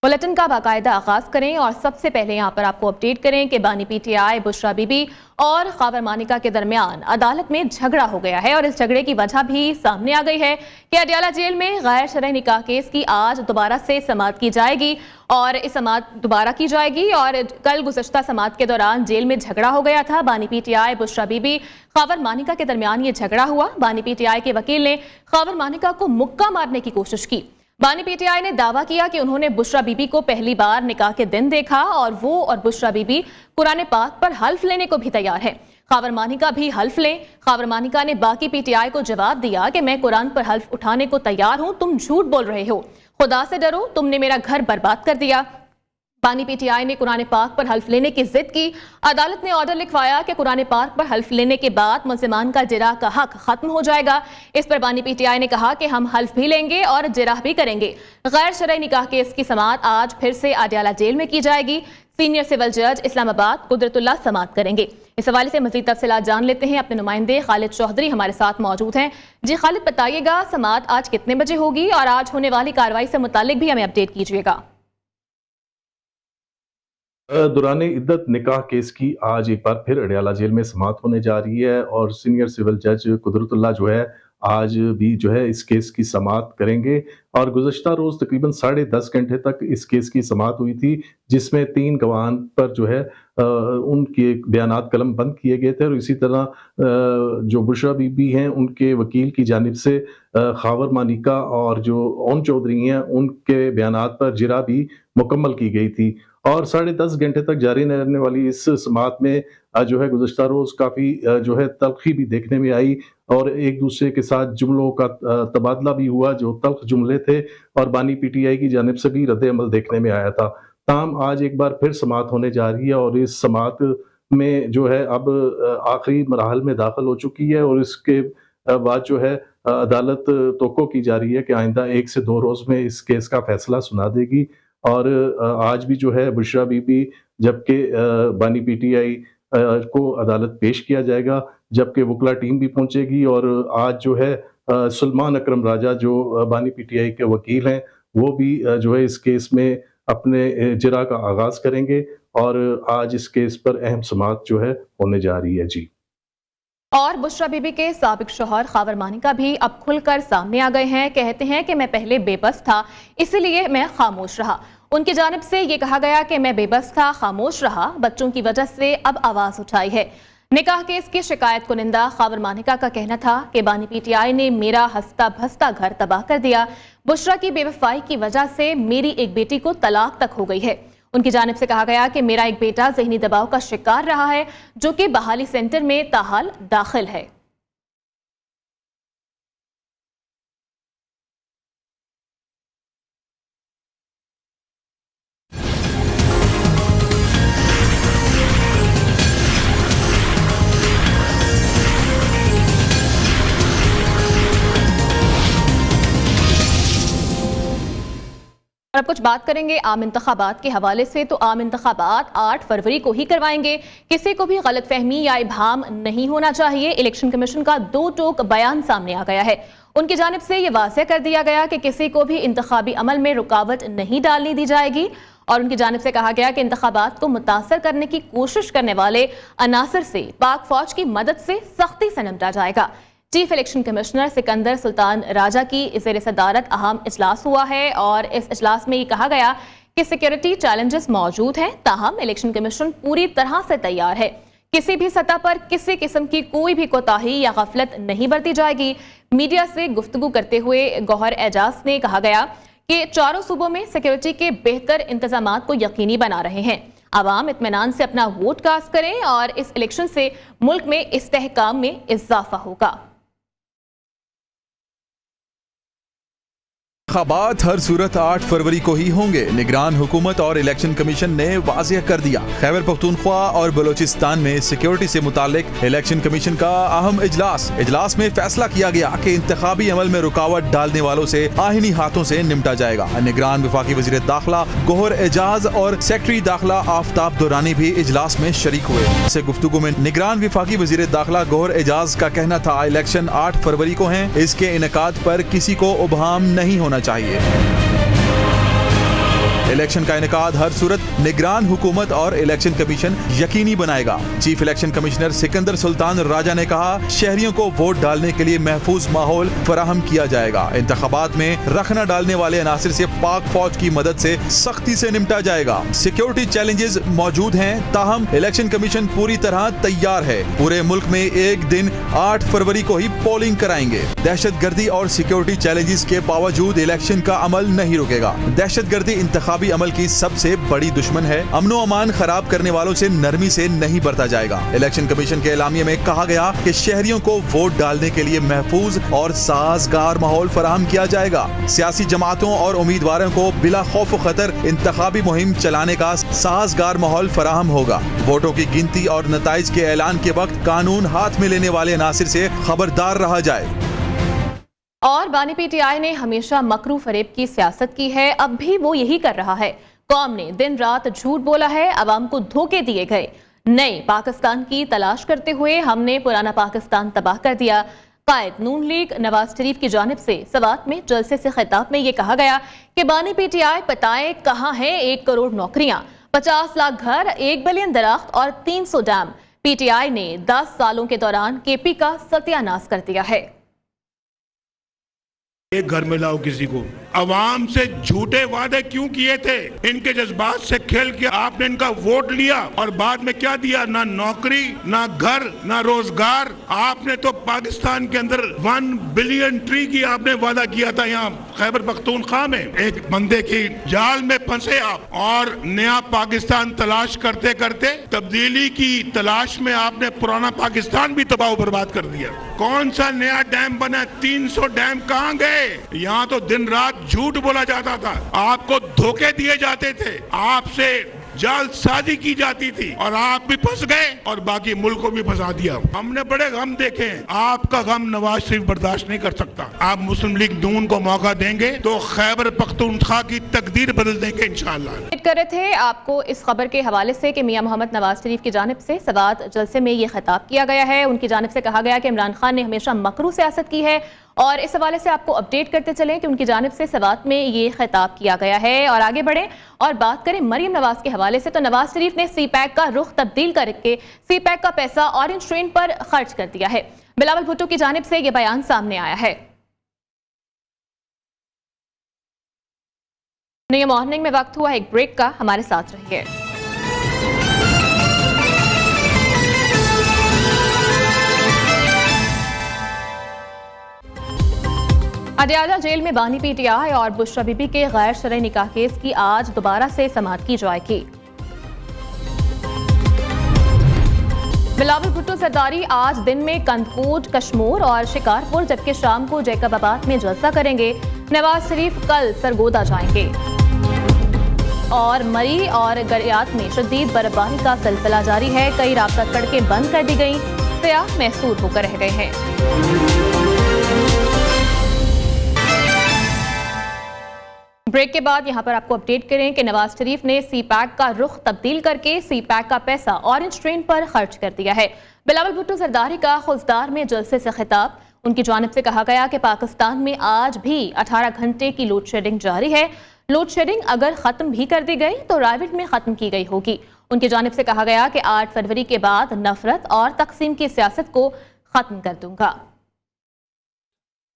Bulletin का बाकायदा आगाज करें और सबसे पहले यहाँ पर आपको अपडेट करें कि बानी पीटीआई बुशरा बीबी और खावर मानिका के दरमियान अदालत में झगड़ा हो गया है और इस झगड़े की वजह भी सामने आ गई है कि अडयाला जेल में गैर शरई निकाह केस की आज दोबारा से समाअत की जाएगी और इस समाअत दोबारा की जाएगी। और कल गुज़श्ता समाअत के दौरान जेल में झगड़ा हो गया था। बानी पीटीआई बुशरा बीबी खावर मानिका के दरमियान ये झगड़ा हुआ। बानी पीटीआई के वकील ने खावर मानिका को मुक्का मारने की कोशिश की। बानी पीटीआई ने दावा किया कि उन्होंने बुशरा बीबी को पहली बार निकाह के दिन देखा और वो और बुशरा बीबी कुरान पाक पर हल्फ लेने को भी तैयार है। खावर मानिका भी हल्फ लें। खावर मानिका ने बाकी पीटीआई को जवाब दिया कि मैं कुरान पर हल्फ उठाने को तैयार हूं, तुम झूठ बोल रहे हो, खुदा से डरो, तुमने मेरा घर बर्बाद कर दिया। बानी पीटीआई ने कुरान पाक पर हल्फ लेने की जिद की। अदालत ने ऑर्डर लिखवाया कि कुरान पाक पर हल्फ लेने के बाद मुल्जिमान का जिरा का हक खत्म हो जाएगा। इस पर बानी पीटीआई ने कहा कि हम हल्फ भी लेंगे और जिराह भी करेंगे। गैर शरई निकाह केस की समाअत आज फिर से अडयाला जेल में की जाएगी। सीनियर सिविल जज इस्लामाबाद कुदरतुल्लाह समाअत करेंगे। इस हवाले से मजीद तफसीलात जान लेते हैं। अपने नुमाइंदे खालिद चौधरी हमारे साथ मौजूद हैं। जी खालिद, बताइएगा समाअत आज कितने बजे होगी और आज होने वाली कार्रवाई से मुतालिक भी हमें अपडेट कीजिएगा। दौरान इद्दत निकाह केस की आज एक बार फिर अडयाला जेल में समाअत होने जा रही है और सीनियर सिविल जज कुदरतुल्लाह जो है आज भी जो है इस केस की समाअत करेंगे। और गुज़श्ता रोज़ तकरीबन 10.5 घंटे तक इस केस की समाअत हुई थी, जिसमें 3 गवाहान पर जो है उनके बयानात कलम बंद किए गए थे और इसी तरह जो बुशरा बीबी हैं उनके वकील की जानिब से खावर मानिका और जो ओन चौधरी हैं उनके बयानात पर जिरा भी मुकम्मल की गई थी। और 10.5 घंटे तक जारी रहने वाली इस समाअत में जो है गुज़श्ता रोज़ काफ़ी जो है तल्खी भी देखने में आई और एक दूसरे के साथ जुमलों का तबादला भी हुआ जो तल्ख जुमले थे और बानी पीटीआई की जानिब से भी रद्द-ए-अमल देखने में आया था। ताहम आज एक बार फिर समाअत होने जा रही है और इस समाअत में जो है अब आखिरी मराहल में दाखिल हो चुकी है और इसके बाद जो है अदालत तवक्को की जा रही है कि आइंदा 1 से 2 रोज़ में इस केस का फैसला सुना देगी। और आज भी जो है बुशरा बीबी जबकि बानी पीटीआई को अदालत पेश किया जाएगा, जबकि वकला टीम भी पहुंचेगी और आज जो है सलमान अकरम राजा जो बानी पीटीआई के वकील हैं वो भी जो है इस केस में अपने जिरा का आगाज करेंगे और आज इस केस पर अहम समाअत जो है होने जा रही है। जी। और बुशरा बीबी के साबिक शौहर खावर मानिका भी अब खुलकर सामने आ गए हैं। कहते हैं कि मैं पहले बेबस था, इसीलिए मैं खामोश रहा। उनकी जानिब से ये कहा गया कि मैं बेबस था, खामोश रहा, बच्चों की वजह से अब आवाज उठाई है। निकाह केस की शिकायत कुनिंदा खावर मानिका का कहना था कि बानी पीटीआई ने मेरा हंसता भसता घर तबाह कर दिया। बुशरा की बेवफाई की वजह से मेरी एक बेटी को तलाक तक हो गई है। उनकी जानिब से कहा गया कि मेरा एक बेटा ज़हनी दबाव का शिकार रहा है जो कि बहाली सेंटर में ताहाल दाखिल है। और अब कुछ बात करेंगे आम इंतखाबात के हवाले से। तो आम इंतखाबात 8 फरवरी को ही करवाएंगे। किसी को भी गलतफहमी या इबाहम नहीं होना चाहिए। इलेक्शन कमीशन का 2 टोक बयान सामने आ गया है। उनकी जानिब से ये वाज़ेह कर दिया गया कि किसी को भी इंतखाबी अमल में रुकावट नहीं डालने दी जाएगी और उनकी जानिब से कहा गया कि इंतखाबात को मुतासर करने की कोशिश करने वाले अनासर से पाक फौज की मदद से सख्ती से निपटा जाएगा। Chief election commissioner Sikandar Sultan Raja की ज़ेर सदारत अहम इजलास हुआ है और इस इजलास में ये कहा गया कि सिक्योरिटी चैलेंजेस मौजूद हैं, ताहम इलेक्शन कमीशन पूरी तरह से तैयार है। किसी भी सतह पर किसी किस्म की कोई भी कोताही या गफलत नहीं बरती जाएगी। मीडिया से गुफ्तगू करते हुए गौहर एजाज ने कहा गया कि चारों सूबों में सिक्योरिटी के बेहतर इंतजाम को यकीनी बना रहे हैं। आवाम इत्मीनान से अपना वोट कास्ट करें और इस इलेक्शन से मुल्क में इस्तेहकाम में इजाफा होगा। इंतखाबात हर सूरत 8 फरवरी को ही होंगे। निगरान हुकूमत और इलेक्शन कमीशन ने वाज़ेह कर दिया। खैबर पख्तूनख्वा और बलोचिस्तान में सिक्योरिटी से मुतालिक इलेक्शन कमीशन का अहम इजलास में फैसला किया गया कि इंतखाबी अमल में रुकावट डालने वालों से आहिनी हाथों से निपटा जाएगा। निगरान वफाकी वज़ीर दाखिला गौहर एजाज और सेक्रेटरी दाखिला आफ्ताब दुरानी भी इजलास में शरीक हुए। से गुफ्तगू में निगरान वफाकी वज़ीर दाखिला गौहर एजाज का कहना था इलेक्शन 8 फरवरी को हैं, इसके इनेकाद पर किसी को उबहम नहीं होना चाहिए। इलेक्शन का इनेकाद हर सूरत निगरान हुकूमत और इलेक्शन कमीशन यकीनी बनाएगा। Chief election commissioner Sikandar Sultan Raja ने कहा, शहरियों को वोट डालने के लिए महफूज माहौल फराहम किया जाएगा। इंतखाबात में रखना डालने वाले अनासिर से पाक फौज की मदद से सख्ती से निपटा जाएगा। सिक्योरिटी चैलेंजेस मौजूद हैं, ताहम इलेक्शन कमीशन पूरी तरह तैयार है। पूरे मुल्क में एक दिन 8 फरवरी को ही पोलिंग कराएंगे। दहशतगर्दी और सिक्योरिटी चैलेंजेस के बावजूद इलेक्शन का अमल नहीं रुकेगा। दहशतगर्दी इंतखाबी अमल की सबसे बड़ी दुश्मन है। अमनो अमान खराब करने वालों से नरमी से नहीं बरता जाएगा। इलेक्शन कमीशन के एलामिये में कहा गया कि शहरियों को वोट डालने के लिए महफूज और साजगार माहौल फराहम किया जाएगा। सियासी जमातों और उम्मीदवारों को बिला खौफ व खतर इंतखाबी मुहिम चलाने का साजगार माहौल फराहम होगा। वोटों की गिनती और नताइज के ऐलान के वक्त कानून हाथ में लेने वाले अनासिर से खबरदार रहा जाए। और बानी पीटीआई ने हमेशा मकरू फरेब की सियासत की है, अब भी वो यही कर रहा है। कौम ने दिन रात झूठ बोला है, अवाम को धोखे दिए गए। नए पाकिस्तान की तलाश करते हुए हमने पुराना पाकिस्तान तबाह कर दिया। कायद नून लीग नवाज शरीफ की जानिब से सवात में जलसे से खिताब में ये कहा गया कि बानी पीटीआई बताए कहाँ है 1 करोड़ नौकरियां, 50 लाख घर, 1 बिलियन दरख्त और 300 डैम। पीटीआई ने 10 सालों के दौरान केपी का सत्यानाश कर दिया है। एक घर में लाओ किसी को। अवाम से झूठे वादे क्यों किए थे? इनके जज्बात से खेल के आपने इनका वोट लिया और बाद में क्या दिया? ना नौकरी, ना घर, ना रोजगार। आपने तो पाकिस्तान के अंदर 1 बिलियन ट्री की आपने वादा किया था। यहाँ खैबर पख्तूनख्वा में एक बंदे की जाल में फंसे आप, और नया पाकिस्तान तलाश करते करते तब्दीली की तलाश में आपने पुराना पाकिस्तान भी तबाह बर्बाद कर दिया। कौन सा नया डैम बना? 300 डैम कहाँ गए? यहाँ तो दिन रात झूठ बोला जाता था, आपको धोखे दिए जाते थे, आपसे जालसाजी की जाती थी और आप भी फंस गए और बाकी मुल्क को भी फंसा दिया। हमने बड़े गम देखे हैं, आपका गम नवाज शरीफ बर्दाश्त नहीं कर सकता। आप मुस्लिम लीग नून को मौका देंगे तो खैबर पख्तूनख्वा की तकदीर बदल देंगे इंशाअल्लाह। कर रहे थे आपको इस खबर के हवाले से कि मियां मोहम्मद नवाज शरीफ की जानिब से सवात जलसे में ये खिताब किया गया है। उनकी जानिब से कहा गया कि इमरान खान ने हमेशा मकरू सियासत की है, और इस हवाले से आपको अपडेट करते चलें कि उनकी जानिब से सवात में ये खिताब किया गया है। और आगे बढ़ें और बात करें मरियम नवाज के हवाले से, तो नवाज शरीफ ने सी पैक का रुख तब्दील करके सी पैक का पैसा ऑरेंज ट्रेन पर खर्च कर दिया है। बिलावल भुट्टो की जानिब से यह बयान सामने आया है। न्यू मॉर्निंग में वक्त हुआ एक ब्रेक का, हमारे साथ रहिए। अडयाला जेल में बानी पीटीआई और बुशरा बीबी के गैर शरई निकाह केस की आज दोबारा से समाअत की जाएगी। बिलावल भुट्टो सरदारी आज दिन में कंदकोट, कश्मोर और शिकारपुर, जबकि शाम को जैकबाबाद में जलसा करेंगे। नवाज शरीफ कल सरगोदा जाएंगे। और मरी और गरियात में शदीद बर्फबारी का सिलसिला जारी है। कई रास्ता सड़कें बंद कर दी गई, सयाह महसूर होकर रह गए हैं। ब्रेक के बाद यहां पर आपको अपडेट करें कि नवाज शरीफ ने सी पैक का रुख तब्दील करके सी पैक का पैसा ऑरेंज ट्रेन पर खर्च कर दिया है। बिलावल भुट्टो सरदारी का खुजदार में जलसे से खिताब, उनकी जानिब से कहा गया कि पाकिस्तान में आज भी 18 घंटे की लोड शेडिंग जारी है। लोड शेडिंग अगर खत्म भी कर दी गई तो रायविट में खत्म की गई होगी। उनकी जानिब से कहा गया कि 8 फरवरी के बाद नफरत और तकसीम की सियासत को खत्म कर दूंगा।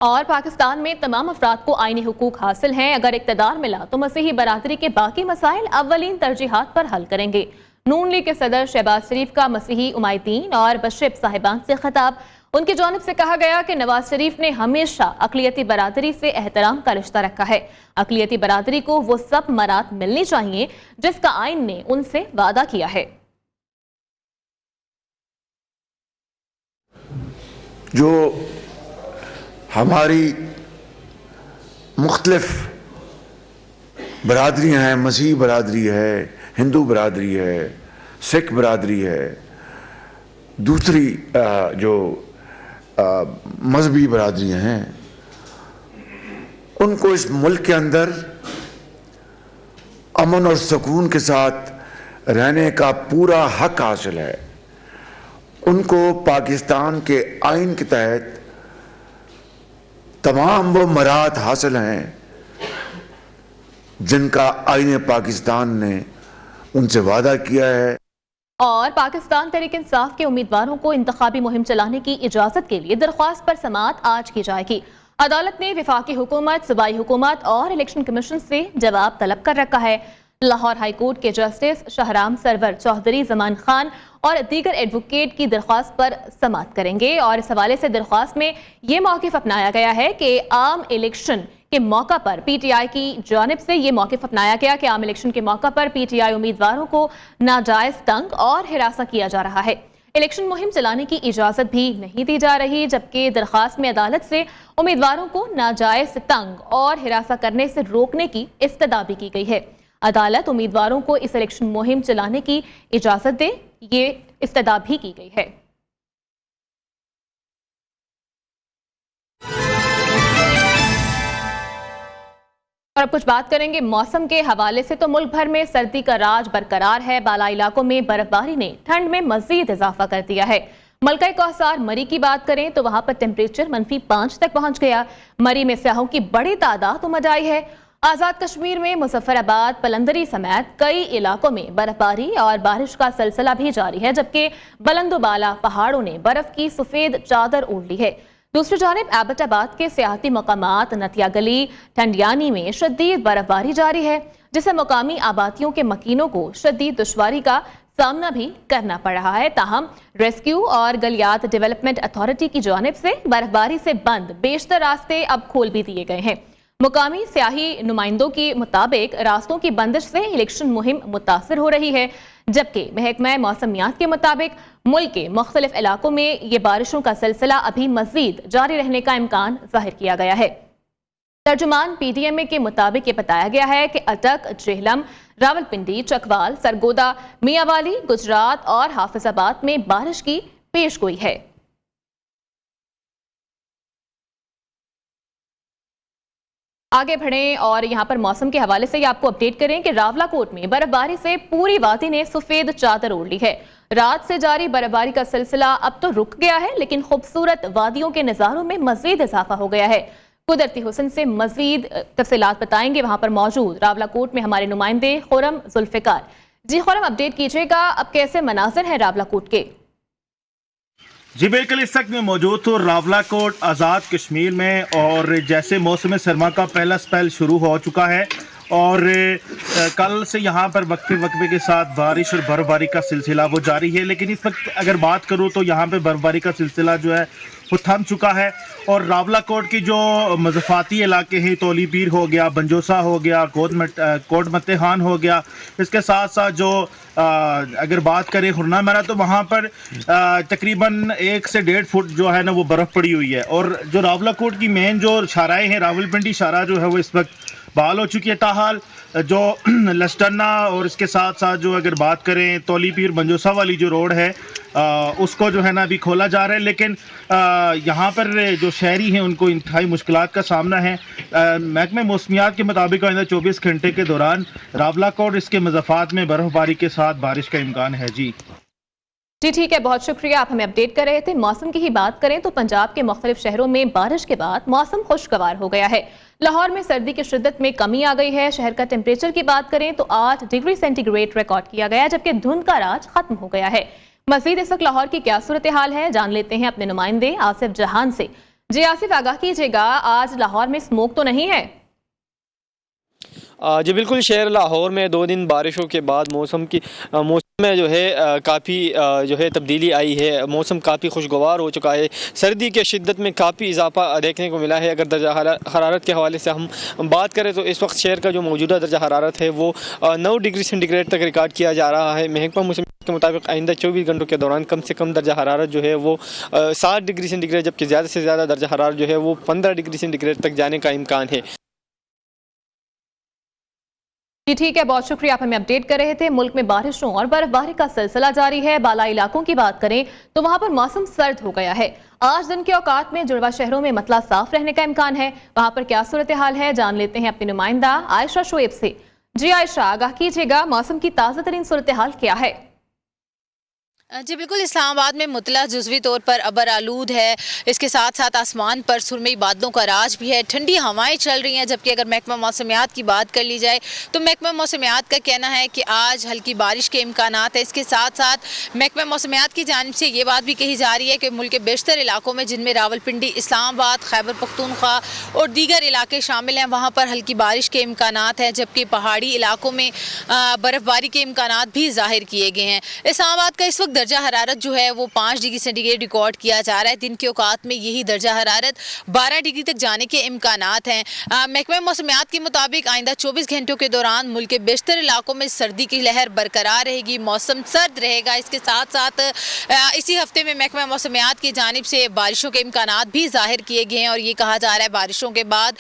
और पाकिस्तान में तमाम अफराद को आईनी हुकूक हासिल हैं। अगर इक़्तिदार मिला तो मसीही बरादरी के बाकी मसाइल अव्वलीन तरजीहात पर हल करेंगे। नून लीग के सदर शहबाज शरीफ का मसीही उमायदीन और बशरिब साहिबान से खिताब, उनकी जानिब से कहा गया कि नवाज शरीफ ने हमेशा अक़लियती बरादरी से एहतराम का रिश्ता रखा है। अक़लियती बरादरी को वो सब मरात मिलनी चाहिए जिसका आइन ने उनसे वादा किया है। जो हमारी मुख्तलिफ बरादरियाँ हैं, मसीही बरादरी है, हिंदू बरादरी है, सिख बरादरी है, दूसरी जो मजहबी बरादरियाँ हैं, उनको इस मुल्क के अंदर अमन और सुकून के साथ रहने का पूरा हक हासिल है। उनको पाकिस्तान के आइन के तहत तमाम वो मराहत हासिल हैं जिनका आईन पाकिस्तान ने उनसे वादा किया है। और पाकिस्तान तहरीक इंसाफ के उम्मीदवारों को इंतखाबी मुहिम चलाने की इजाजत के लिए दरख्वास्त पर समाअत आज की जाएगी। अदालत ने वफाकी हुकूमत, सूबाई हुकूमत और इलेक्शन कमीशन से जवाब तलब कर रखा है। लाहौर हाई कोर्ट के जस्टिस शाहराम सरवर चौधरी, जमान खान और दीगर एडवोकेट की दरख्वास्त पर समाअत करेंगे और इस हवाले से दरख्वास्त में यह मौक़िफ़ अपनाया गया है कि आम इलेक्शन के मौका पर पीटीआई की जानिब से यह मौक़िफ़ अपनाया गया कि आम इलेक्शन के मौका पर पीटीआई उम्मीदवारों को नाजायज़ तंग और हिरासा किया जा रहा है। इलेक्शन मुहिम चलाने की इजाजत भी नहीं दी जा रही, जबकि दरख्वास्त में अदालत से उम्मीदवारों को नाजायज तंग और हिरासा करने से रोकने की इस्तदा भी की गई है। अदालत उम्मीदवारों को इस इलेक्शन मुहिम चलाने की इजाजत दे, ये इस्तदा भी की गई है। और अब कुछ बात करेंगे मौसम के हवाले से। तो मुल्क भर में सर्दी का राज बरकरार है। बाला इलाकों में बर्फबारी ने ठंड में मजीद इजाफा कर दिया है। मलका कौसार मरी की बात करें तो वहां पर टेम्परेचर -5 तक पहुंच गया। मरी में सयाहों की बड़ी तादाद उमड़ आई है। आज़ाद कश्मीर में मुजफ्फराबाद, पलंदरी समेत कई इलाकों में बर्फबारी और बारिश का सिलसिला भी जारी है, जबकि बुलंदोबाला पहाड़ों ने बर्फ की सफेद चादर ओढ़ ली है। दूसरी जानिब एबटाबाद के सियाहती मकामात नतिया गली, ठंडियानी में शदीद बर्फबारी जारी है, जिससे मुकामी आबादियों के मकीनों को शदीद दुश्वारी का सामना भी करना पड़ रहा है। ताहम रेस्क्यू और गलियात डेवलपमेंट अथॉरिटी की जानिब से बर्फबारी से बंद बेशतर रास्ते अब खोल भी दिए गए हैं। मुकामी सियाही नुमाइंदों के मुताबिक रास्तों की बंदिश से इलेक्शन मुहिम मुतासर हो रही है, जबकि महकमा मौसमियात के मुताबिक मुल्क के मुख्तलिफ इलाकों में ये बारिशों का सिलसिला अभी मजीद जारी रहने का इम्कान जाहिर किया गया है। तर्जुमान पीडीएमए के मुताबिक ये बताया गया है कि अटक, जेहलम, रावलपिंडी, चकवाल, सरगोदा, मियावाली, गुजरात और हाफिजाबाद में बारिश की पेशगोई है। आगे बढ़ें और यहां पर मौसम के हवाले से आपको अपडेट करें कि रावलाकोट में बर्फबारी से पूरी वादी ने सफेद चादर ओढ़ ली है। रात से जारी बर्फबारी का सिलसिला अब तो रुक गया है, लेकिन खूबसूरत वादियों के नज़ारों में मजीद इजाफा हो गया है। कुदरती हुस्न से मजीद तफसीलात बताएंगे वहां पर मौजूद रावलाकोट में हमारे नुमाइंदे खुरम जुल्फिकार। जी खुरम, अपडेट कीजिएगा, अब कैसे मनाजिर हैं रावलाकोट के? जी बिल्कुल, इस वक्त में मौजूद तो रावलाकोट आज़ाद कश्मीर में, और जैसे मौसम सरमा का पहला स्पेल शुरू हो चुका है और कल से यहाँ पर वक्फे के साथ बारिश और बर्फबारी का सिलसिला वो जारी है। लेकिन इस वक्त अगर बात करूँ तो यहाँ पे बर्फबारी का सिलसिला जो है वो थम चुका है और रावलाकोट की जो मज़ाफ़ाती इलाके हैं, तौली पीर हो गया, बंजोसा हो गया, कोट मत्तेहान हो गया, इसके साथ साथ जो अगर बात करें हुरना मरा तो वहाँ पर तकरीबन 1 से 1.5 फुट जो है ना वो बर्फ़ पड़ी हुई है। और जो रावलाकोट की मेन जो शाराएँ हैं, रावलपिंडी शारा जो है वो इस वक्त बहाल हो चुकी है। ताहाल जो लस्टन्ना और इसके साथ साथ जो अगर बात करें तौली पीर बंजोसा वाली जो रोड है उसको जो है ना अभी खोला जा रहा है, लेकिन यहाँ पर जो शहरी हैं उनको इंतहाई मुश्किलात का सामना है। महकमे मौसमियात के मुताबिक आइंदा 24 घंटे के दौरान रावलाकोट इसके मज़ाफ़ात में बर्फ़बारी के साथ बारिश का इम्कान है। जी ठीक है, बहुत शुक्रिया, आप हमें अपडेट कर रहे थे। मौसम की ही बात करें तो पंजाब के मुख्तलिफ शहरों में बारिश के बाद मौसम खुशगवार हो गया है। लाहौर में सर्दी की शिद्दत में कमी आ गई है। शहर का टेम्परेचर की बात करें तो 8 डिग्री सेंटीग्रेड रिकॉर्ड किया गया, जबकि धुंध का राज खत्म हो गया है। मजीद इस वक्त लाहौर की क्या सूरत हाल है, जान लेते हैं अपने नुमाइंदे आसिफ जहान से। जी आसिफ, आगाह कीजिएगा, आज लाहौर में स्मोक तो नहीं है? जी बिल्कुल, शहर लाहौर में 2 दिन बारिशों के बाद मौसम में जो है काफ़ी जो है तब्दीली आई है। मौसम काफ़ी खुशगवार हो चुका है। सर्दी के शिद्दत में काफ़ी इजाफा देखने को मिला है। अगर दर्जा हरारत के हवाले से हम बात करें तो इस वक्त शहर का जो मौजूदा दर्जा हरारत है वो 9 डिग्री सेंटीग्रेड तक रिकॉर्ड किया जा रहा है। महकमा मौसम के मुताबिक आइंदा 24 घंटों के दौरान कम से कम दर्जा हरारत जो है वो 7 डिग्री सेंटीग्रेड, जबकि ज़्यादा से ज़्यादा दर्जा हरारत जो है वो 15 डिग्री सेंटीग्रेड तक जाने का इम्कान है। ठीक है, बहुत शुक्रिया, आप हमें अपडेट कर रहे थे। मुल्क में बारिशों और बर्फबारी का सिलसिला जारी है। बाला इलाकों की बात करें तो वहां पर मौसम सर्द हो गया है। आज दिन के औकात में जुड़वा शहरों में मतला साफ रहने का इम्कान है। वहां पर क्या सूरत हाल है, जान लेते हैं अपनी नुमाइंदा आयशा शुएब से। जी आयशा, आगाह कीजिएगा, मौसम की ताज़ा तरीन सूरत हाल क्या है? जी बिल्कुल, इस्लामाबाद में मुतला जुज़वी तौर पर अबर आलूद है। इसके साथ साथ आसमान पर सुरमई बादलों का राज भी है, ठंडी हवाएं चल रही हैं। जबकि अगर महकमा मौसमियात की बात कर ली जाए तो महकमा मौसमियात का कहना है कि आज हल्की बारिश के इम्कानात है। इसके साथ साथ महकमा मौसमियात की जानिब से ये बात भी कही जा रही है कि मुल्क के बेशतर इलाकों में, जिनमें रावलपिंडी, इस्लामाबाद, खैबर पख्तूनख्वा और दीगर इलाके शामिल हैं, वहाँ पर हल्की बारिश के इम्कानात हैं। जबकि पहाड़ी इलाकों में बर्फ़बारी के इम्कानात भी ज़ाहिर किए गए हैं। इस्लामाबाद का इस वक्त दर्जा हरारत जो है वो 5 डिग्री सेंटीग्रेड रिकॉर्ड किया जा रहा है। दिन के औकात में यही दर्जा हरारत 12 डिग्री तक जाने के इम्कानात हैं। महकमा मौसमियात के मुताबिक आइंदा 24 घंटों के दौरान मुल्क के बेशतर इलाकों में सर्दी की लहर बरकरार रहेगी, मौसम सर्द रहेगा। इसके साथ साथ इसी हफ्ते में महकमा मौसमियात की जानिब से बारिशों के इम्कानात भी जाहिर किए गए हैं और ये कहा जा रहा है बारिशों के बाद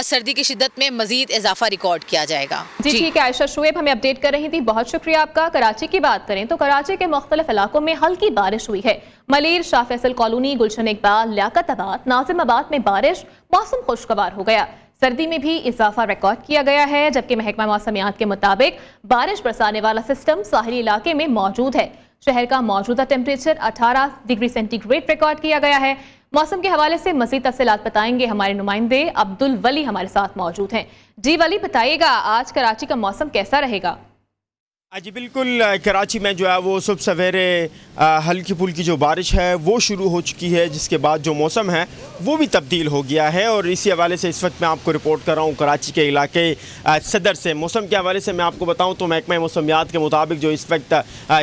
सर्दी की शिद्दत में मजीद इजाफा रिकॉर्ड किया जाएगा। जी ठीक है, आयशा शुएब हमें अपडेट कर रही थी, बहुत शुक्रिया आपका। कराची की बात करें तो कराची के मुख्तलिफ इलाकों में हल्की बारिश हुई है। मलीर, शाह फैसल कॉलोनी, गुलशन इकबाल, लियाकताबाद, नाजिमाबाद में बारिश, मौसम खुशगवार हो गया। सर्दी में भी इजाफा रिकॉर्ड किया गया है। जबकि महकमा मौसमियात के मुताबिक बारिश बरसाने वाला सिस्टम साहिली इलाके में मौजूद है। शहर का मौजूदा टेम्परेचर 18 डिग्री सेंटीग्रेड रिकॉर्ड किया गया है। मौसम के हवाले से मज़ीद तफसीलात बताएंगे हमारे नुमाइंदे अब्दुल वली हमारे साथ मौजूद हैं। जी वली, बताइएगा आज कराची का मौसम कैसा रहेगा? जी बिल्कुल, कराची में जो है वो सुबह सवेरे हल्की फुल्की जो बारिश है वो शुरू हो चुकी है, जिसके बाद जो मौसम है वो भी तब्दील हो गया है। और इसी हवाले से इस वक्त मैं आपको रिपोर्ट कर रहा हूँ कराची के इलाके सदर से। मौसम के हवाले से मैं आपको बताऊँ तो महकमा मौसमियात के मुताबिक जो इस वक्त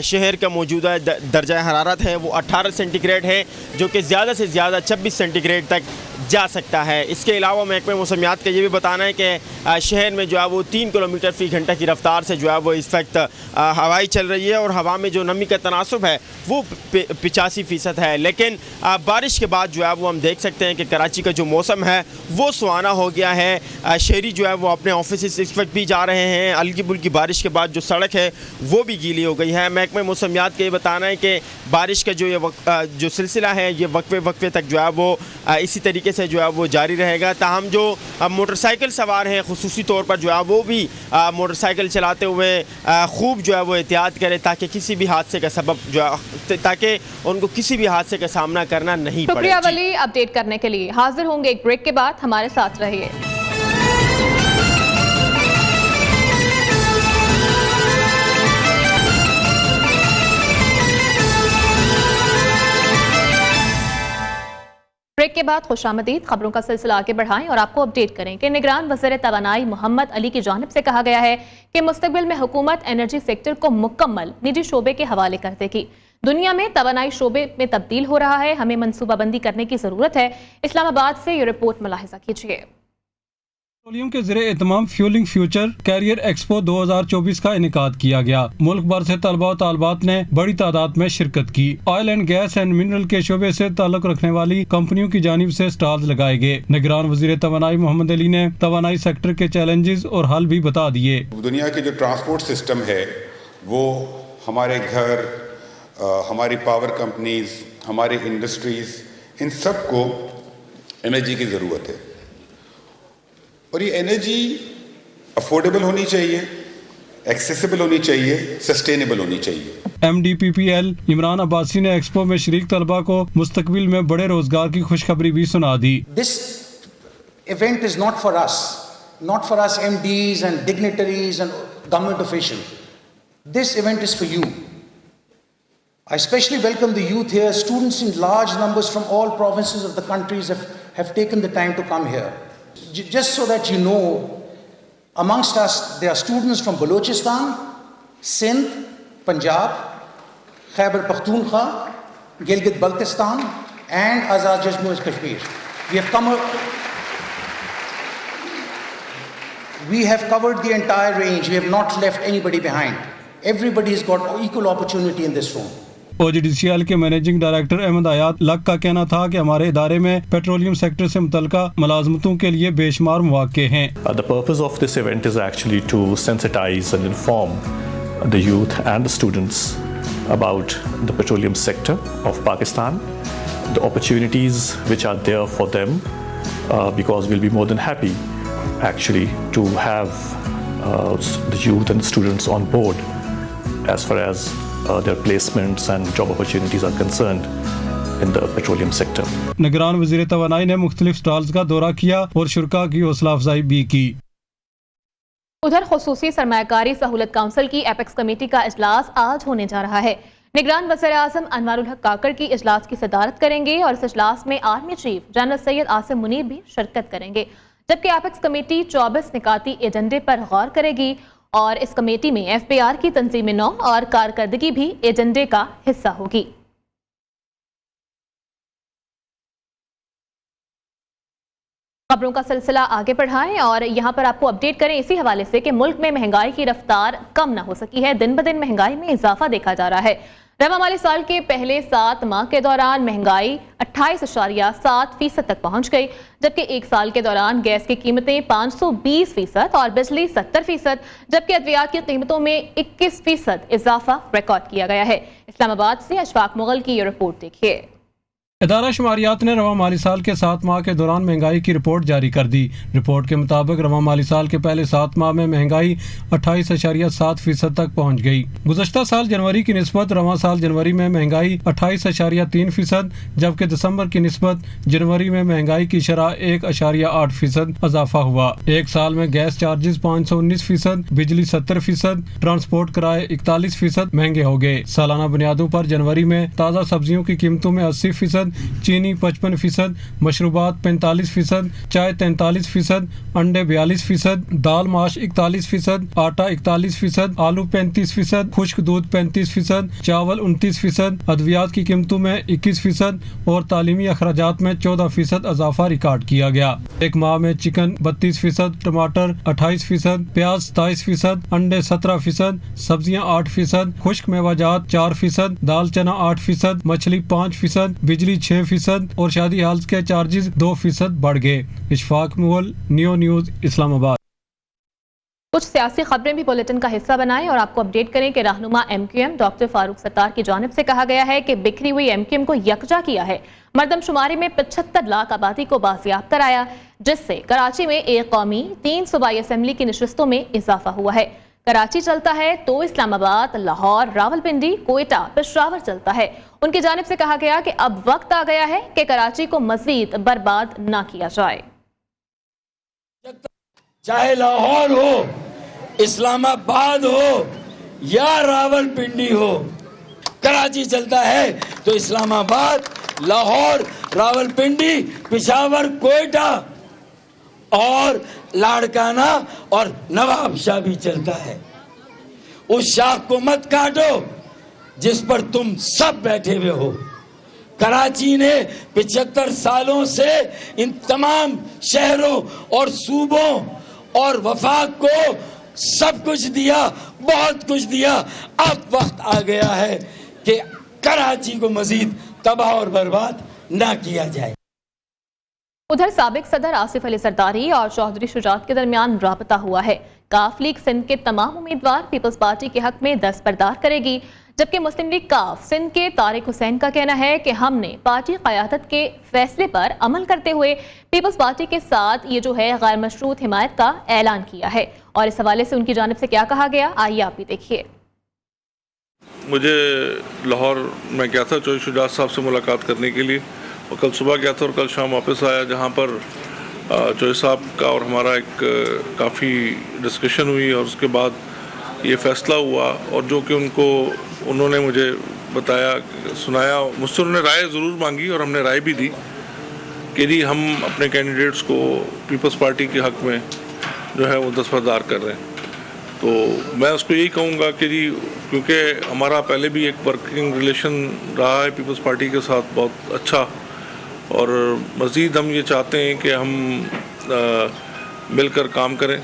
शहर का मौजूदा दर्जा हरारत है वो 18 सेंटीग्रेड है, जो कि ज़्यादा से ज़्यादा 26 सेंटीग्रेड तक जा सकता है। इसके अलावा महकमा मौसमियात का ये भी बताना है कि शहर में जो है वो 3 किलोमीटर फ़ी घंटा की रफ्तार से जो है वो इस वक्त हवाई चल रही है और हवा में जो नमी का तनासुब है वो 85% है। लेकिन बारिश के बाद जो है वो हम देख सकते हैं कि कराची का जो मौसम है वो सुहाना हो गया है। शहरी जो है वो अपने ऑफिस इस वक्त भी जा रहे हैं। हल्की फुल्की बारिश के बाद जो सड़क है वो भी गीली हो गई है। महकमा मौसमियात का ये बताना है कि बारिश का जो सिलसिला है ये वक्फे तक जो है वो इसी तरीके से जो है वो जारी रहेगा। ताहम जो मोटरसाइकिल सवार हैं खुसूसी तौर पर जो है वो भी मोटरसाइकिल चलाते हुए खूब जो है वो एहतियात करें ताकि किसी भी हादसे का सबब जो है ताकि उनको किसी भी हादसे का सामना करना नहीं पड़े। शुक्रिया वली अपडेट करने के लिए। हाजिर होंगे एक ब्रेक के बाद, हमारे साथ रहिए। ब्रेक के बाद खुशामदीद। खबरों का सिलसिला आगे बढ़ाएं और आपको अपडेट करें कि निगरान वज़ीर तवानाई मोहम्मद अली की जानिब से कहा गया है कि मुस्तकबिल में हुकूमत एनर्जी सेक्टर को मुकम्मल निजी शोबे के हवाले कर देगी। दुनिया में तवानाई शोबे में तब्दील हो रहा है, हमें मनसूबाबंदी करने की जरूरत है। इस्लामाबाद से ये रिपोर्ट मुलाहिजा कीजिए। पेट्रोलियम के ज़रिए एहतमाम फ्यूलिंग फ्यूचर कैरियर एक्सपो 2024 का इनेकाद किया गया। मुल्क भर से तलबा और तालबात ने बड़ी तादाद में शिरकत की। Oil and gas and mineral के शोबे से ताल्लुक रखने वाली कंपनियों की जानिब से स्टॉल्स लगाए गए। निगरान वज़ीर तवानाई मोहम्मद अली ने तवानाई सेक्टर के चैलेंजेस और हल भी बता दिए। दुनिया के जो ट्रांसपोर्ट सिस्टम है वो हमारे घर, हमारी पावर कंपनीज, हमारी इंडस्ट्रीज, इन सब को एनर्जी की ज़रूरत है और ये एनर्जी अफोर्डेबल होनी चाहिए, एक्सेसिबल होनी चाहिए, सस्टेनेबल होनी चाहिए। MDPPL इमरान अब्बासी ने एक्सपो में शरीक तलबा को मुस्तकबिल में बड़े रोजगार की खुशखबरी भी सुना दी। This event is not for us MDs and dignitaries and government officials. This event is for you. I especially welcome the youth here. Students in large numbers from all provinces of the countries have taken the time to come here. Just so that you know, amongst us there are students from Balochistan, Sindh, Punjab, Khyber Pakhtunkhwa, Gilgit-Baltistan and Azad Jammu and Kashmir. We have covered the entire range. We have not left anybody behind. Everybody has got equal opportunity in this room. OGDCL के managing director Ahmad आयात luck का कहना था कि हमारे इदारे में petroleum sector से मुतल्लिका मुलाजमतों के लिए बेशुमार मौके हैं। The purpose of this event is actually to sensitize and inform the youth and the students about the petroleum sector of Pakistan, the opportunities which are there for them, because we'll be more than happy actually to have the youth and the students on board as far as their placements and job opportunities are concerned in the petroleum sector. निगरान वज़ीर तवानाई ने मुख्तलिफ stalls का दौरा किया और शुरका की हौसला अफजाई भी की। उधर खुसूसी सरमायाकारी सहूलत काउंसिल की एपेक्स कमेटी का इजलास आज होने जा रहा है। निगरान वज़ीर-ए-आज़म अनवारुल हक काकड़ की इजलास की सदारत करेंगे और इस इजलास में army chief general Syed Asim Munir भी शिरकत करेंगे, जबकि एपेक्स कमेटी 24 निकाती एजेंडे पर गौर करेगी और इस कमेटी में FPR की तंजीम नौ और कारकर्दगी भी एजेंडे का हिस्सा होगी। खबरों का सिलसिला आगे बढ़ाएं और यहां पर आपको अपडेट करें इसी हवाले से कि मुल्क में महंगाई की रफ्तार कम न हो सकी है। दिन ब दिन महंगाई में इजाफा देखा जा रहा है। रवा माली साल के पहले 7 माह के दौरान महंगाई 28.7% तक पहुंच गई, जबकि एक साल के दौरान गैस की कीमतें 520% और बिजली 70%, जबकि अद्वियात की कीमतों में 21% इजाफा रिकॉर्ड किया गया है। इस्लामाबाद से अशफाक मुगल की ये रिपोर्ट देखिए। इदारा शुमारियात ने रवा माली साल के 7 माह के दौरान महंगाई की रिपोर्ट जारी कर दी। रिपोर्ट के मुताबिक रवा माली साल के पहले 7 माह में महंगाई 28.7% तक पहुंच गई। गुज़श्ता साल जनवरी की निस्बत रवा साल जनवरी में महंगाई 28.3%, जबकि दिसंबर की निस्बत जनवरी में महंगाई की शरह 1.8% इजाफा हुआ। एक साल में गैस चार्जेस 519%, बिजली 70%, ट्रांसपोर्ट किराए 41% महंगे हो गए। सालाना बुनियादों पर जनवरी में ताज़ा सब्जियों की कीमतों में 80%, चीनी 55%, मशरूबात 45%, चाय 43%, अंडे 42%, दाल माश 41%, आटा 41%, आलू 35%, खुश्क दूध 35%, चावल 29%, अद्वियात की कीमतों में 21% और तालीमी अखराजात में 14% इजाफा रिकॉर्ड किया गया। एक माह में चिकन 32%, टमाटर 28%, प्याज 27%, अंडे 17%, सब्जियां 8%, खुश्क मेवाजात 4%, दाल चना 8%, मछली 5%, बिजली 6% और शादी हाल के चार्जेस 2% बढ़ गए। Ishfaq Mughal, neo news, Islamabad. कुछ सियासी खबरें भी बुलेटिन का हिस्सा बनाएं और आपको अपडेट करें कि रहनुमा MQM डॉक्टर फारूक सत्तार की जानिब से कहा गया है कि बिखरी हुई MQM को यकजा किया है। मर्दमशुमारी में 75 लाख आबादी को बाजियाब कराया, जिससे कराची में एक कौमी 3 सूबाई असम्बली की नशिस्तों में इजाफा हुआ है। कराची चलता है तो इस्लामाबाद, लाहौर, रावलपिंडी, कोयटा, पेशावर चलता है। उनकी जानिब से कहा गया कि अब वक्त आ गया है कि कराची को मजीद बर्बाद ना किया जाए। चाहे लाहौर हो, इस्लामाबाद हो या रावलपिंडी हो, कराची चलता है तो इस्लामाबाद, लाहौर, रावलपिंडी, पेशावर, कोयटा और लाड़काना और नवाबशाह भी चलता है। उस शाख को मत काटो जिस पर तुम सब बैठे हुए हो। कराची ने 75 सालों से इन तमाम शहरों और सूबों और वफाक को सब कुछ दिया, बहुत कुछ दिया। अब वक्त आ गया है कि कराची को मजीद तबाह और बर्बाद ना किया जाए। उधर साबिक सदर आसिफ अली सरदारी और चौधरी शुजात के दरमियान राबता हुआ है। काफ लीग सिंध के तमाम उम्मीदवार पीपल्स पार्टी के हक में दस्तबरदार करेगी, जबकि मुस्लिम लीग काफ सिंध के तारिक हुसैन का कहना है कि हमने पार्टी क़यादत के फैसले पर अमल करते हुए पीपल्स पार्टी के साथ ये जो है गैर मशरूत हिमायत का ऐलान किया है। और इस हवाले से उनकी जानिब से क्या कहा गया, आइए आप भी देखिए। मुझे लाहौर में गया था चौधरी शुजात साहब से मुलाकात करने के लिए, और कल सुबह गया था और कल शाम वापस आया, जहाँ पर चौधरी साहब का और हमारा एक काफ़ी डिस्कशन हुई और उसके बाद ये फ़ैसला हुआ। और जो कि उन्होंने मुझे बताया, सुनाया, मुझसे उन्होंने राय ज़रूर मांगी और हमने राय भी दी कि जी हम अपने कैंडिडेट्स को पीपल्स पार्टी के हक़ में जो है वो दस्तबरदार कर रहे हैं। तो मैं उसको यही कहूँगा कि जी, क्योंकि हमारा पहले भी एक वर्किंग रिलेशन रहा है पीपल्स पार्टी के साथ बहुत अच्छा, और मज़ीद हम ये चाहते हैं कि हम मिलकर काम करें।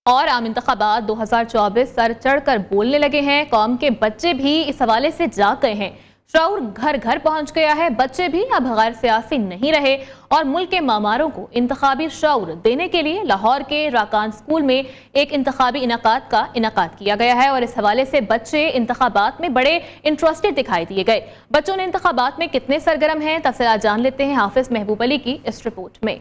और आम इंतखाबात 2024 सर चढ़कर बोलने लगे हैं। कौम के बच्चे भी इस हवाले से जाग गए हैं। शऊर घर घर पहुंच गया है। बच्चे भी अब गैर सियासी नहीं रहे और मुल्क के मामारों को इंतखाबी शऊर देने के लिए लाहौर के राकान स्कूल में एक इंतखाबी इनाकात का इनाकात किया गया है। और इस हवाले से बच्चे इंतखाबात में बड़े इंटरेस्टेड दिखाई दिए गए। बच्चों ने इंतखाबात में कितने सरगर्म हैं, तफसीलात जान लेते हैं हाफिज महबूब अली की इस रिपोर्ट में।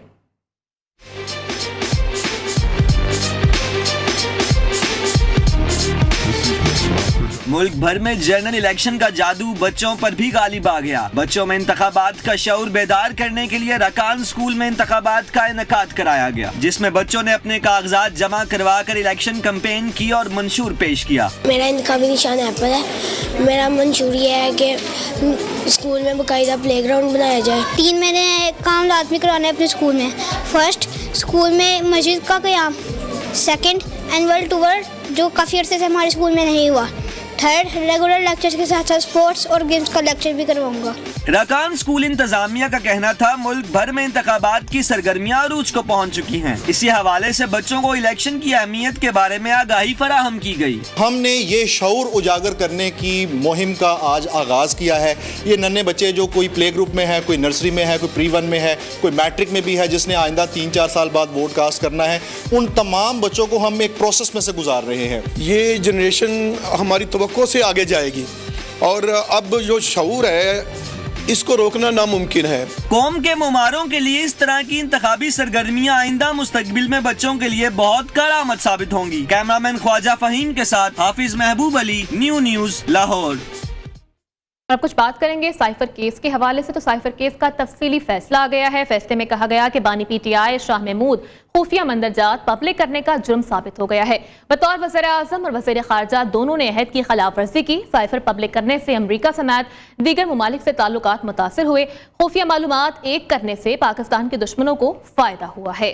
मुल्क भर में जनरल इलेक्शन का जादू बच्चों पर भी गालिब आ गया। बच्चों में इंतखाबात का शऊर बेदार करने के लिए रकान स्कूल में इंतखाबात का इनेकाद कराया गया, जिसमें बच्चों ने अपने कागजात जमा करवा कर इलेक्शन कैंपेन की और मंशूर पेश किया। मेरा इंतखाबी निशान एप्पल है। मेरा मंशूर ये है कि स्कूल में बाकायदा प्लेग्राउंड बनाया जाए। 3 महीने काम लाजमी कराने अपने स्कूल में। फर्स्ट, स्कूल में मस्जिद का क़याम। सेकंड, एनुअल टूर जो काफ़ी अर्से से हमारे स्कूल में नहीं हुआ। थर्ड, रेगुलर लेक्चर्स के साथ साथ स्पोर्ट्स और गेम्स का लेक्चर भी करवाऊंगा। रकान स्कूल इंतजामिया का कहना था मुल्क भर में इंतखाबात की सरगर्मियां अरूज को पहुंच चुकी हैं। इसी हवाले से बच्चों को इलेक्शन की अहमियत के बारे में आगाही फराहम की गई। हमने ये शऊर उजागर करने की मुहिम का आज आगाज किया है। ये नन्हे बच्चे जो कोई प्ले ग्रुप में है, कोई नर्सरी में है, कोई प्री-1 में है, कोई मैट्रिक में भी है, जिसने आइंदा 3-4 साल बाद वोट कास्ट करना है, उन तमाम बच्चों को हम एक प्रोसेस में से गुजार रहे हैं। ये जनरेशन हमारी तवक्को से आगे जाएगी और अब जो शऊर है इसको रोकना नामुमकिन है। कौम के मुमारों के लिए इस तरह की इंतखाबी सरगर्मियां आइंदा मुस्तकबिल में बच्चों के लिए बहुत करामत साबित होंगी। कैमरामैन ख्वाजा फहीम के साथ हाफिज महबूब अली, न्यूज़ लाहौर। अब कुछ बात करेंगे साइफर केस के हवाले से। तो साइफर केस का तफसीली फैसला आ गया है। फैसले में कहा गया कि बानी PTI शाह महमूद खुफिया मंदरजात पब्लिक करने का जुर्म साबित हो गया है। बतौर वज़ीर आज़म और वज़ीर ख़ारजा दोनों ने अहद की खिलाफ वर्जी की। साइफर पब्लिक करने से अमरीका समेत दीगर ममालिक से ताल्लुकात मुतासिर हुए। खुफिया मालूमात एक करने से पाकिस्तान के दुश्मनों को फ़ायदा हुआ है।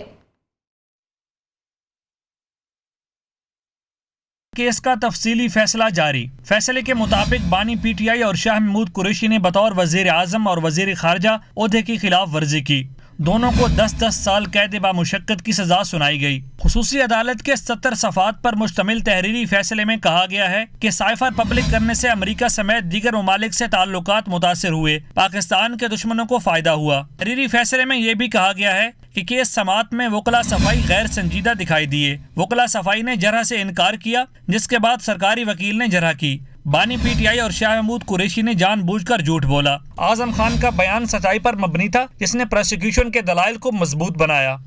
केस का तफसीली फैसला जारी। फैसले के मुताबिक बानी PTI और शाह महमूद कुरैशी ने बतौर वज़ीर आज़म और वज़ीर ख़ारजा ओहदे की खिलाफ वर्जी की। दोनों को 10-10 साल कैद बामुशक्कत की सजा सुनाई गई। खुसूसी अदालत के 70 सफ़ात पर मुश्तमिल तहरीरी फैसले में कहा गया है कि साइफर पब्लिक करने से अमरीका समेत दीगर ममालिक से ताल्लुकात मुतासिर हुए, पाकिस्तान के दुश्मनों को फ़ायदा हुआ। तहरीरी फैसले में यह भी कहा गया है कि केस समात में वकला सफाई गैर संजीदा दिखाई दिए। वकला सफाई ने जरह से इनकार किया, जिसके बाद सरकारी वकील ने जरह की। बानी PTI और शाह महमूद कुरैशी ने जानबूझकर झूठ बोला। आजम खान का बयान सच्चाई पर मबनी था, जिसने प्रोसिक्यूशन के दलाइल को मजबूत बनाया।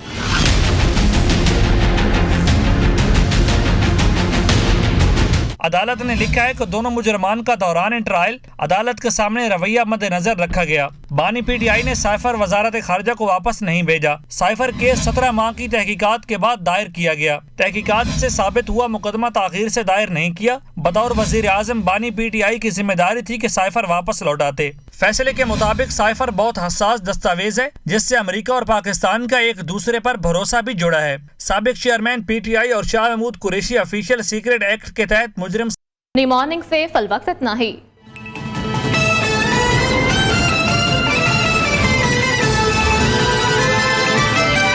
अदालत ने लिखा है कि दोनों मुजरमान का दौरान ट्रायल अदालत के सामने रवैया मद्देनजर रखा गया। बानी PTI ने साइफर वजारत खारजा को वापस नहीं भेजा। साइफर केस 17 माह की तहकीकात के बाद दायर किया गया। तहकीकात से साबित हुआ मुकदमा ताखीर से दायर नहीं किया। बतौर वजीर आजम बानी PTI की जिम्मेदारी थी कि साइफर वापस लौटाते। फैसले के मुताबिक साइफर बहुत हसास दस्तावेज है, जिससे अमेरिका और पाकिस्तान का एक दूसरे पर भरोसा भी जुड़ा है। साबिक चेयरमैन PTI और Shah Mahmood Qureshi official secret act के तहत मुजरिम। मॉर्निंग से फल वक्त इतना ही।